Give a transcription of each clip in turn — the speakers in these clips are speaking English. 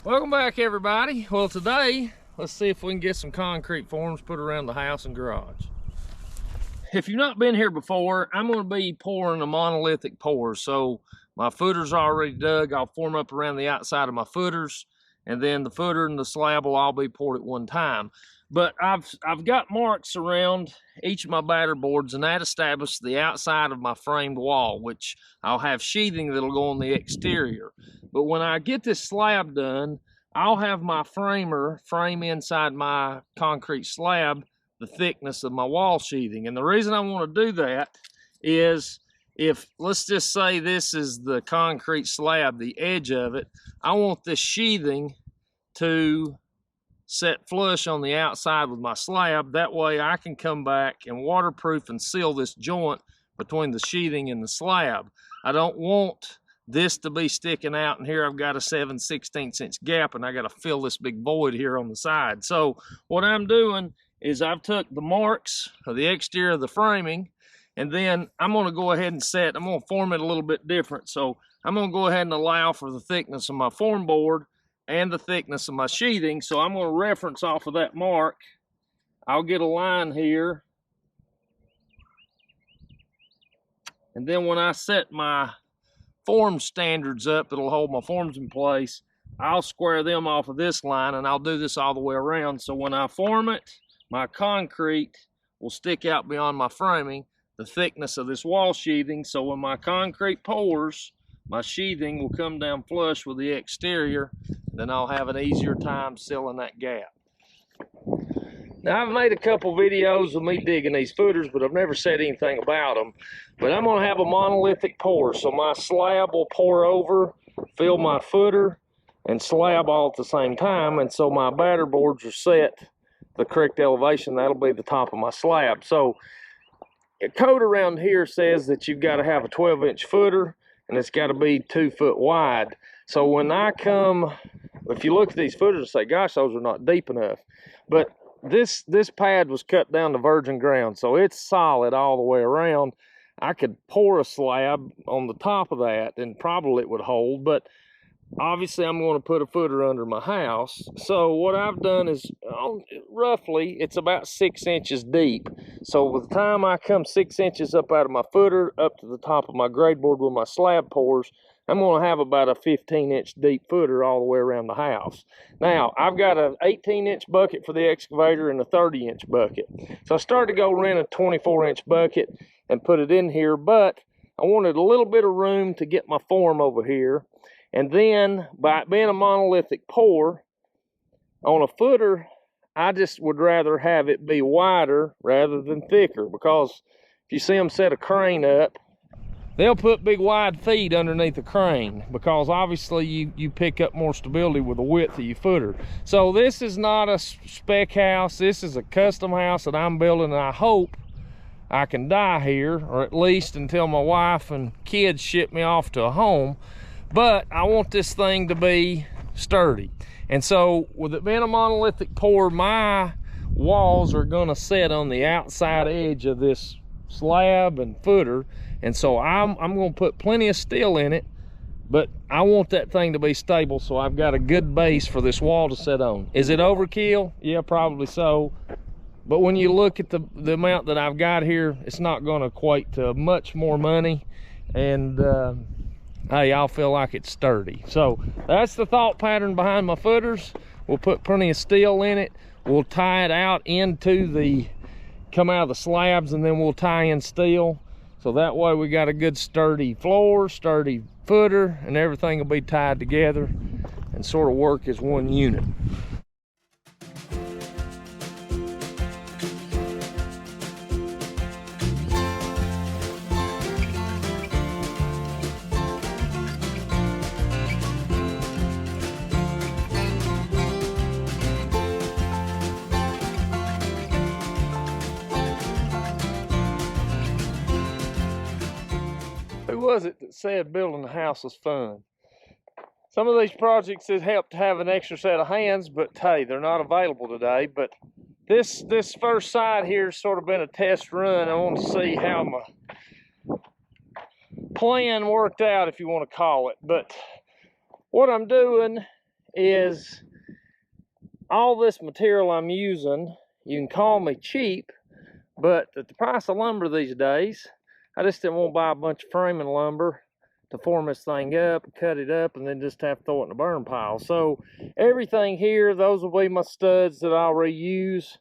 Welcome back, everybody. Well, today let's see if we can get some concrete forms put around the house and garage. If you've not been here before, I'm going to be pouring a monolithic pour. So my footers are already dug. I'll form up around the outside of my footers, and then the footer and the slab will all be poured at one time. But I've got marks around each of my batter boards, and that establishes the outside of my framed wall, which I'll have sheathing that'll go on the exterior. But when I get this slab done, I'll have my framer frame inside my concrete slab the thickness of my wall sheathing. And the reason I want to do that is, if let's just say this is the concrete slab, the edge of it, I want this sheathing to set flush on the outside with my slab. That way I can come back and waterproof and seal this joint between the sheathing and the slab. I don't want this to be sticking out, and here I've got a 7/16 inch gap, and I got to fill this big void here on the side. So what I'm doing is I've took the marks of the exterior of the framing, and then I'm going to go ahead and I'm going to form it a little bit different. So I'm going to go ahead and allow for the thickness of my form board and the thickness of my sheathing. So I'm going to reference off of that mark. I'll get a line here, and then when I set my form standards up that'll hold my forms in place, I'll square them off of this line, and I'll do this all the way around. So when I form it, my concrete will stick out beyond my framing, the thickness of this wall sheathing. So when my concrete pours, my sheathing will come down flush with the exterior. Then I'll have an easier time sealing that gap. Now, I've made a couple videos of me digging these footers, but I've never said anything about them. But I'm going to have a monolithic pour. So my slab will pour over, fill my footer, and slab all at the same time. And so my batter boards are set the correct elevation. That'll be the top of my slab. So a code around here says that you've got to have a 12-inch footer, and it's got to be 2 foot wide. So when I come, if you look at these footers and say, gosh, those are not deep enough. But this pad was cut down to virgin ground, so it's solid all the way around. I could pour a slab on the top of that and probably it would hold, but obviously I'm going to put a footer under my house. So what I've done is, roughly, it's about 6 inches deep. So by the time I come 6 inches up out of my footer, up to the top of my grade board where my slab pours, I'm going to have about a 15-inch deep footer all the way around the house. Now, I've got an 18-inch bucket for the excavator and a 30-inch bucket. So I started to go rent a 24-inch bucket and put it in here, but I wanted a little bit of room to get my form over here. And then, by it being a monolithic pour, on a footer, I just would rather have it be wider rather than thicker, because if you see them set a crane up, they'll put big wide feet underneath the crane, because obviously you pick up more stability with the width of your footer. So this is not a spec house. This is a custom house that I'm building, and I hope I can die here, or at least until my wife and kids ship me off to a home. But I want this thing to be sturdy. And so with it being a monolithic pour, my walls are gonna set on the outside edge of this slab and footer. And so I'm gonna put plenty of steel in it, but I want that thing to be stable, so I've got a good base for this wall to set on. Is it overkill? Yeah, probably so. But when you look at the amount that I've got here, it's not gonna equate to much more money. And hey, I'll feel like it's sturdy. So that's the thought pattern behind my footers. We'll put plenty of steel in it. We'll tie it out into come out of the slabs, and then we'll tie in steel. So that way we got a good sturdy floor, sturdy footer, and everything will be tied together and sort of work as one unit. Who was it that said building a house was fun? Some of these projects have helped to have an extra set of hands, but hey, they're not available today. But this first side here has sort of been a test run. I want to see how my plan worked out, if you want to call it. But what I'm doing is all this material I'm using, you can call me cheap, but at the price of lumber these days, I just didn't want to buy a bunch of framing lumber to form this thing up, cut it up, and then just have to throw it in the burn pile. So everything here, those will be my studs that I'll reuse.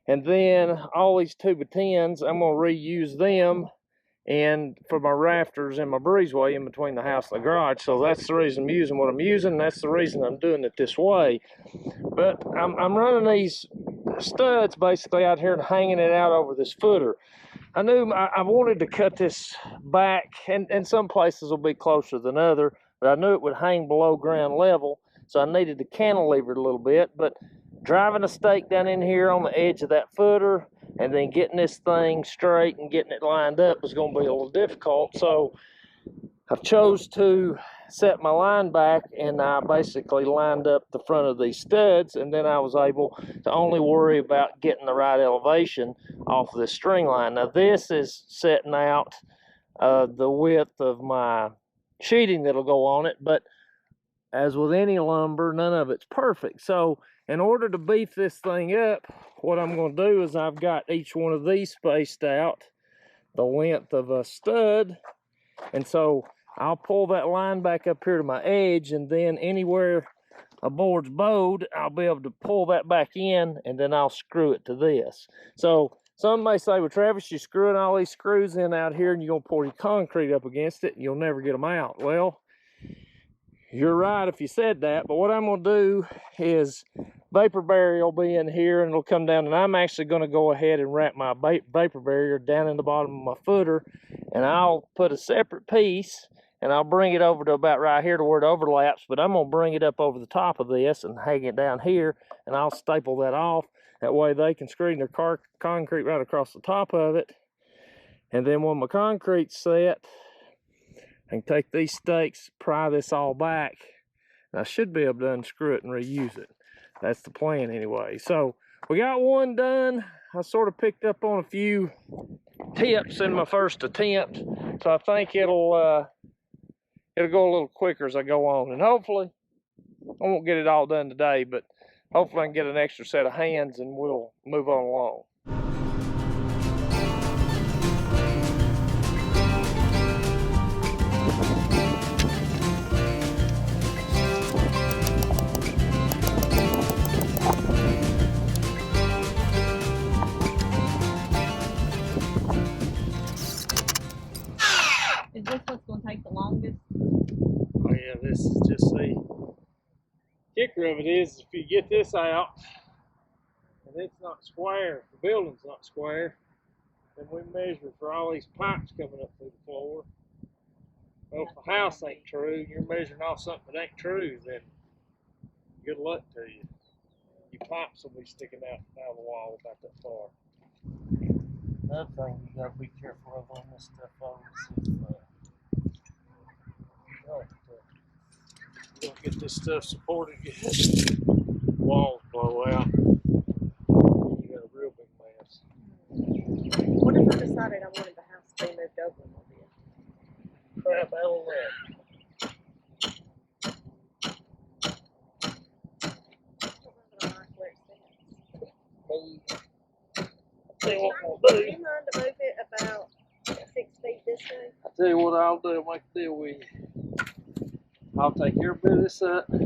And then all these 2x10s, I'm going to reuse them and for my rafters and my breezeway in between the house and the garage. So that's the reason I'm using what I'm using. That's the reason I'm doing it this way. But I'm running these studs basically out here and hanging it out over this footer. I knew I wanted to cut this back, and some places will be closer than other, but I knew it would hang below ground level, so I needed to cantilever it a little bit. But driving a stake down in here on the edge of that footer and then getting this thing straight and getting it lined up was going to be a little difficult. So I chose to set my line back, and I basically lined up the front of these studs, and then I was able to only worry about getting the right elevation off of this string line. Now this is setting out the width of my sheeting that'll go on it, but as with any lumber, none of it's perfect. So in order to beef this thing up, what I'm going to do is I've got each one of these spaced out the length of a stud, and so I'll pull that line back up here to my edge, and then anywhere a board's bowed, I'll be able to pull that back in, and then I'll screw it to this. So some may say, well, Travis, you're screwing all these screws in out here and you're going to pour your concrete up against it and you'll never get them out. Well, you're right if you said that, but what I'm going to do is vapor barrier will be in here and it'll come down, and I'm actually going to go ahead and wrap my vapor barrier down in the bottom of my footer, and I'll put a separate piece and I'll bring it over to about right here to where it overlaps, but I'm going to bring it up over the top of this and hang it down here, and I'll staple that off. That way they can screen their concrete right across the top of it. And then when my concrete's set, I can take these stakes, pry this all back, and I should be able to unscrew it and reuse it. That's the plan anyway. So we got one done. I sort of picked up on a few tips in my first attempt, so I think it'll go a little quicker as I go on, and hopefully I won't get it all done today, but hopefully I can get an extra set of hands and we'll move on along. Is this what's going to take the longest? Oh yeah, this is just the kicker of it is if you get this out and it's not square, the building's not square, then we measure for all these pipes coming up through the floor. Well, if the house ain't true, you're measuring off something that ain't true, then good luck to you. Your pipes will be sticking out of the wall about that far. Another thing you gotta be careful of on this stuff, is you don't get this stuff supported good, walls blow out. You got a real big mess. What if I decided I wanted the house to be moved over a little bit? Crap out of that. I like where it stands. Tell you what we'll do. Do you mind to move it about 6 feet this way? I'll tell you what I'll do, I'll make a deal with you. I'll take every bit of this up, and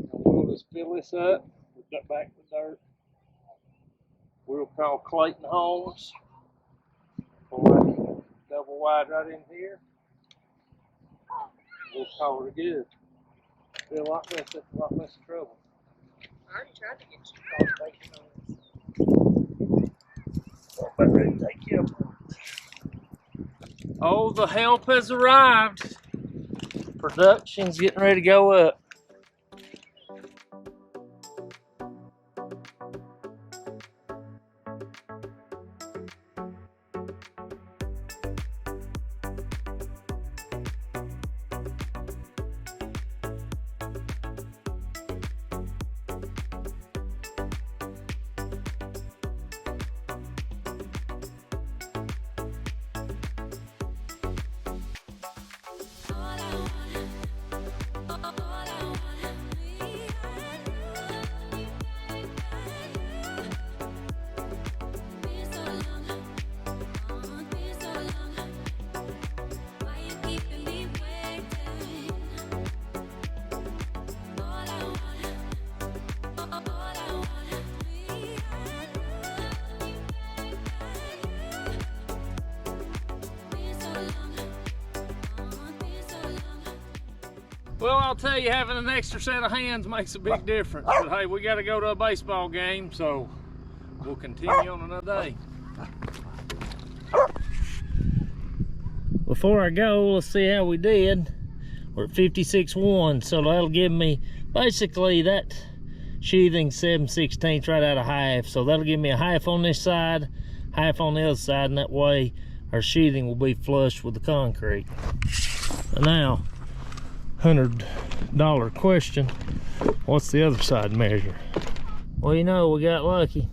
we'll just fill this up, we'll cut back the dirt. We'll call Clayton Homes, pour double wide right in here. We'll call it good. Be a lot less trouble. I already tried to get you to call Clayton Homes. I'm about ready to take you up. Oh, the help has arrived. Production's getting ready to go up. All I Well, I'll tell you, having an extra set of hands makes a big difference. But hey, we got to go to a baseball game, so we'll continue on another day. Before I go, let's see how we did. We're at 56.1, so that'll give me, basically that sheathing 7/16 right out of half. So that'll give me a half on this side, half on the other side, and that way our sheathing will be flush with the concrete. And now, $100 question, what's the other side measure? Well, you know, we got lucky.